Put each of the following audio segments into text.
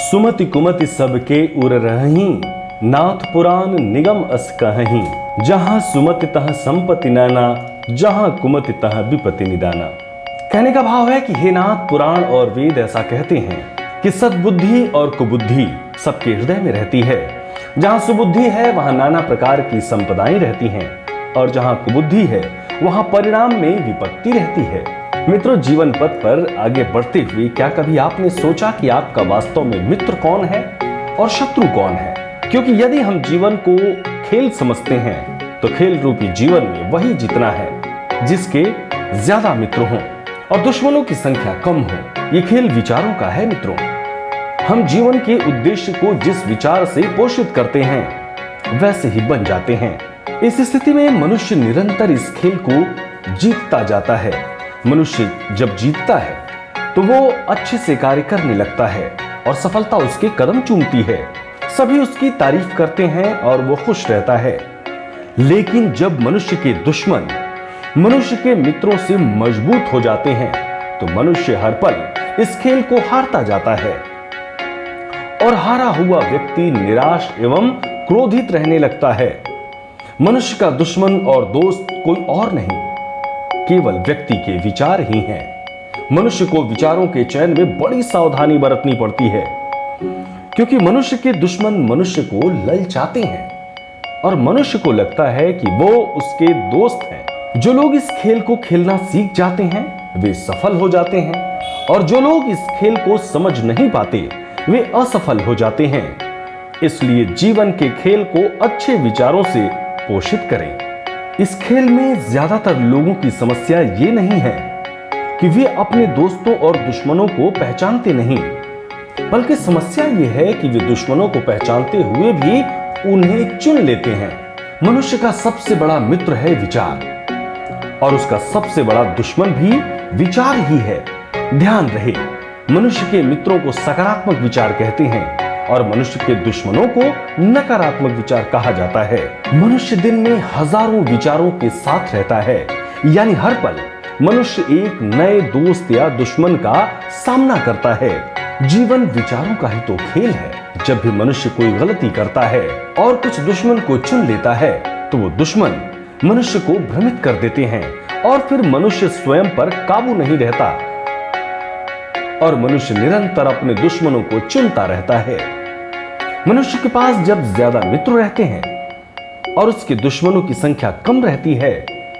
सुमति कुमति सबके उर रही, नाथ पुराण निगम अस कहहीं। जहां सुमति तह संपत्ति नैना, जहां कुमति तह विपत्ति निदाना। कहने का भाव है कि हे नाथ, पुराण और वेद ऐसा कहते हैं कि सद्बुद्धि और कुबुद्धि सबके हृदय में रहती है। जहां सुबुद्धि है वहां नाना प्रकार की संपदाएं रहती हैं, और जहां कुबुद्धि है वहां परिणाम में विपत्ति रहती है। मित्रों, जीवन पथ पर आगे बढ़ते हुए क्या कभी आपने सोचा कि आपका वास्तव में मित्र कौन है और शत्रु कौन है? क्योंकि यदि हम जीवन को खेल समझते हैं तो खेल रूपी जीवन में वही जीतना है जिसके ज्यादा मित्र हों और दुश्मनों की संख्या कम हो। ये खेल विचारों का है मित्रों। हम जीवन के उद्देश्य को जिस विचार से पोषित करते हैं वैसे ही बन जाते हैं। इस स्थिति में मनुष्य निरंतर इस खेल को जीतता जाता है। मनुष्य जब जीतता है तो वो अच्छे से कार्य करने लगता है और सफलता उसके कदम चूमती है। सभी उसकी तारीफ करते हैं और वो खुश रहता है। लेकिन जब मनुष्य के दुश्मन मनुष्य के मित्रों से मजबूत हो जाते हैं तो मनुष्य हर पल इस खेल को हारता जाता है और हारा हुआ व्यक्ति निराश एवं क्रोधित रहने लगता है। मनुष्य का दुश्मन और दोस्त कोई और नहीं, केवल व्यक्ति के विचार ही हैं। मनुष्य को विचारों के चयन में बड़ी सावधानी बरतनी पड़ती है, क्योंकि मनुष्य के दुश्मन मनुष्य को ललचाते हैं और मनुष्य को लगता है कि वो उसके दोस्त हैं। जो लोग इस खेल को खेलना सीख जाते हैं वे सफल हो जाते हैं, और जो लोग इस खेल को समझ नहीं पाते वे असफल हो जाते हैं। इसलिए जीवन के खेल को अच्छे विचारों से पोषित करें। इस खेल में ज्यादातर लोगों की समस्या ये नहीं है कि वे अपने दोस्तों और दुश्मनों को पहचानते नहीं, बल्कि समस्या ये है कि वे दुश्मनों को पहचानते हुए भी उन्हें चुन लेते हैं। मनुष्य का सबसे बड़ा मित्र है विचार, और उसका सबसे बड़ा दुश्मन भी विचार ही है। ध्यान रहे, मनुष्य के मित्रों को सकारात्मक विचार कहते हैं और मनुष्य के दुश्मनों को नकारात्मक विचार कहा जाता है। मनुष्य दिन में हजारों विचारों के साथ रहता है, यानी हर पल मनुष्य एक नए दोस्त या दुश्मन का सामना करता है। जीवन विचारों का ही तो खेल है। जब भी मनुष्य कोई गलती करता है और कुछ दुश्मन को चुन लेता है तो वो दुश्मन मनुष्य को भ्रमित कर देते हैं, और फिर मनुष्य स्वयं पर काबू नहीं रहता और मनुष्य निरंतर अपने दुश्मनों को चुनता रहता है। मनुष्य के पास जब ज्यादा मित्र रहते हैं और उसके दुश्मनों की संख्या कम रहती है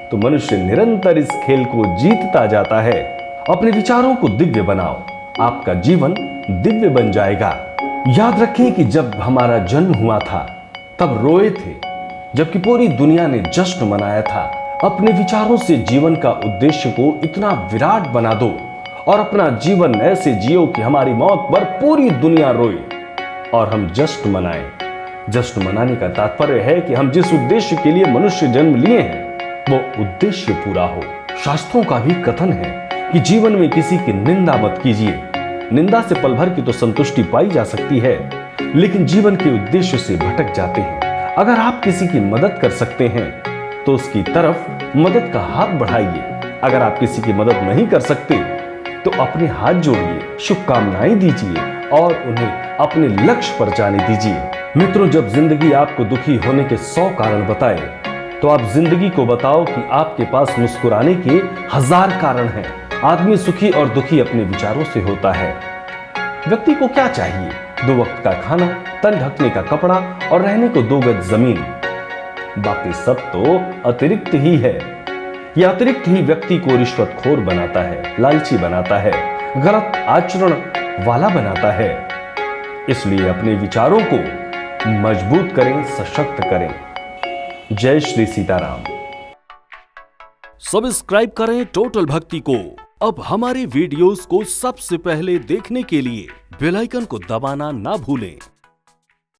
तो मनुष्य निरंतर इस खेल को जीतता जाता है। अपने विचारों को दिव्य बनाओ, आपका जीवन दिव्य बन जाएगा। याद रखें कि जब हमारा जन्म हुआ था तब रोए थे, जबकि पूरी दुनिया ने जश्न मनाया था। अपने विचारों से जीवन का उद्देश्य को इतना विराट बना दो और अपना जीवन ऐसे जियो कि हमारी मौत पर पूरी दुनिया रोए और हम जश्न मनाएं। जश्न मनाने का तात्पर्य है कि हम जिस उद्देश्य के लिए मनुष्य जन्म लिए हैं वो उद्देश्य पूरा हो। शास्त्रों का भी कथन है कि जीवन में किसी की निंदा मत कीजिए। निंदा से पल भर की तो संतुष्टि पाई जा सकती है, लेकिन जीवन के उद्देश्य से भटक जाते हैं। अगर आप किसी की मदद कर सकते हैं तो उसकी तरफ मदद का हाथ बढ़ाइए। अगर आप किसी की मदद नहीं कर सकते तो अपने हाथ जोड़िए, शुभकामनाएं दीजिए और उन्हें अपने लक्ष्य पर जाने दीजिए। मित्रों, जब जिंदगी आपको दुखी होने के 100 कारण बताए तो आप जिंदगी को बताओ कि आपके पास मुस्कुराने के 1000 कारण हैं। आदमी सुखी और दुखी अपने विचारों से होता है। व्यक्ति को क्या चाहिए? 2 वक्त का खाना, तन ढकने का कपड़ा और रहने को 2 गज जमीन। बाकी सब तो अतिरिक्त ही है। यह अतिरिक्त ही व्यक्ति को रिश्वतखोर बनाता है, लालची बनाता है, गलत आचरण वाला बनाता है। इसलिए अपने विचारों को मजबूत करें, सशक्त करें। जय श्री सीताराम। सब्सक्राइब करें टोटल भक्ति को। अब हमारे वीडियोस को सबसे पहले देखने के लिए बेल आइकन को दबाना ना भूलें।